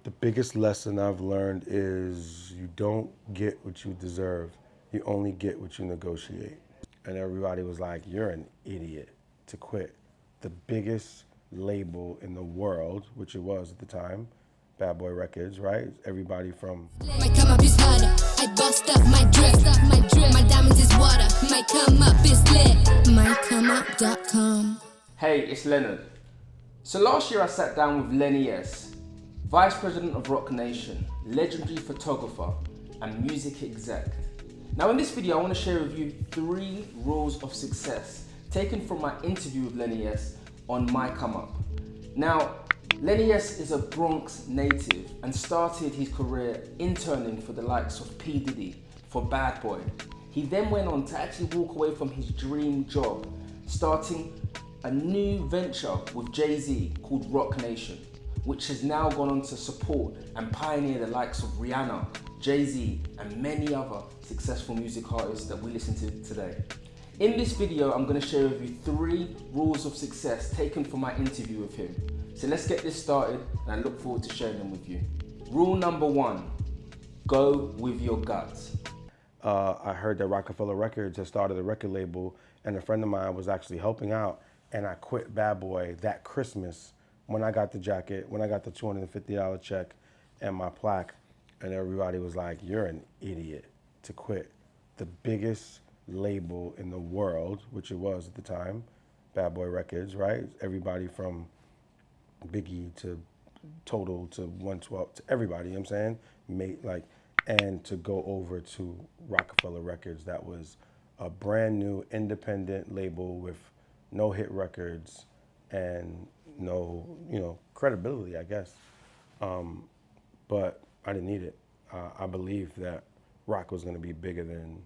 The biggest lesson I've learned is you don't get what you deserve. You only get what you negotiate. And everybody was like, you're an idiot to quit the biggest label in the world, which it was at the time, Bad Boy Records, right? Everybody from... My come up is harder. I bust up my drip. My diamonds is water. My come up is lit. MyComeUp.com. Hey, it's Leonard. So last year I sat down with Lenny, Vice President of Rock Nation, legendary photographer and music exec. Now in this video I want to share with you 3 rules of success taken from my interview with Lenny on MYCOMEUP. Now, Lenny is a Bronx native and started his career interning for the likes of P. Diddy for Bad Boy. He then went on to actually walk away from his dream job, starting a new venture with Jay-Z called Rock Nation, which has now gone on to support and pioneer the likes of Rihanna, Jay-Z, and many other successful music artists that we listen to today. In this video, I'm going to share with you 3 rules of success taken from my interview with him. So let's get this started, and I look forward to sharing them with you. Rule number 1, go with your guts. I heard that Rockefeller Records had started a record label, and a friend of mine was actually helping out, and I quit Bad Boy that Christmas when I got the jacket, when I got the $250 check and my plaque, and everybody was like, you're an idiot to quit the biggest label in the world, which it was at the time, Bad Boy Records, right? Everybody from Biggie to Total to 112 to everybody, you know what I'm saying? And to go over to Rockefeller Records, that was a brand new independent label with no hit records and no, credibility, I guess. But I didn't need it. I believed that rock was gonna be bigger than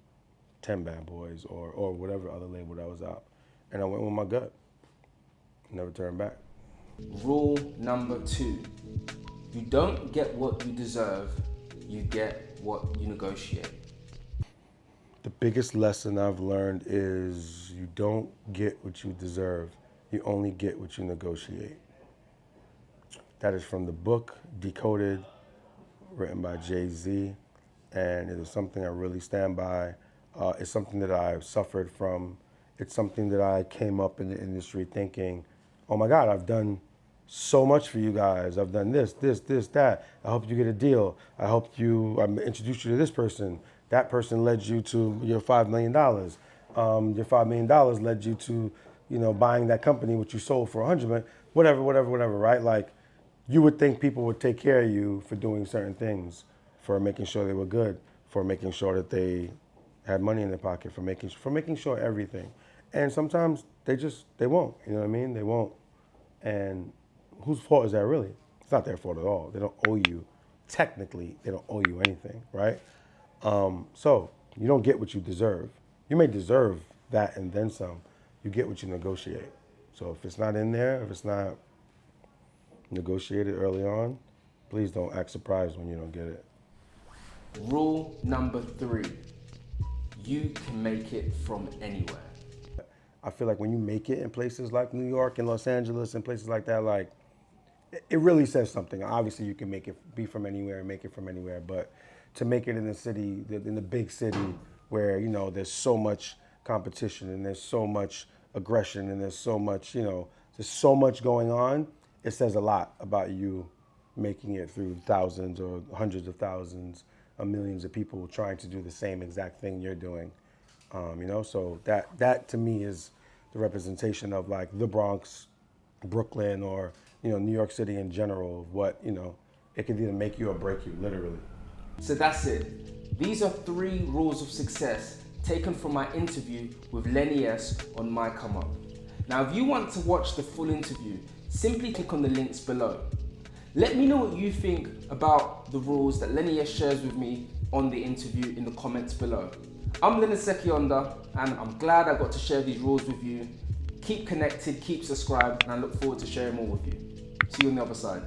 10 Bad Boys or whatever other label that was out. And I went with my gut, never turned back. Rule number 2, you don't get what you deserve, you get what you negotiate. The biggest lesson I've learned is you don't get what you deserve, you only get what you negotiate. That is from the book Decoded, written by Jay-Z, and it is something I really stand by. It's something that I've suffered from. It's something that I came up in the industry thinking, oh my God, I've done so much for you guys. I've done this, that. I helped you get a deal. I introduced you to this person. That person led you to your $5 million. Your $5 million led you to, buying that company which you sold for 100 million, whatever, right? Like, you would think people would take care of you for doing certain things, for making sure they were good, for making sure that they had money in their pocket, for making sure everything. And sometimes they won't, you know what I mean? They won't. And whose fault is that really? It's not their fault at all. They don't owe you, technically, they don't owe you anything, right? So you don't get what you deserve. You may deserve that and then some. You get what you negotiate. So if it's not in there, if it's not negotiated early on, please don't act surprised when you don't get it. Rule number 3, you can make it from anywhere. I feel like when you make it in places like New York and Los Angeles and places like that, like, it really says something. Obviously, you can be from anywhere and make it from anywhere, but to make it in the city, in the big city, where, there's so much competition and there's so much aggression and there's so much, there's so much going on, it says a lot about you making it through thousands or hundreds of thousands of millions of people trying to do the same exact thing you're doing. So that to me is the representation of like the Bronx, Brooklyn, or New York City in general. Of what it can either make you or break you, literally. So that's it. These are 3 rules of success taken from my interview with Lenny on MYCOMEUP. Now, if you want to watch the full interview, simply click on the links below. Let me know what you think about the rules that Lenny shares with me on the interview in the comments below. I'm Lenny Sekionda, and I'm glad I got to share these rules with you. Keep connected, keep subscribed, and I look forward to sharing more with you. See you on the other side.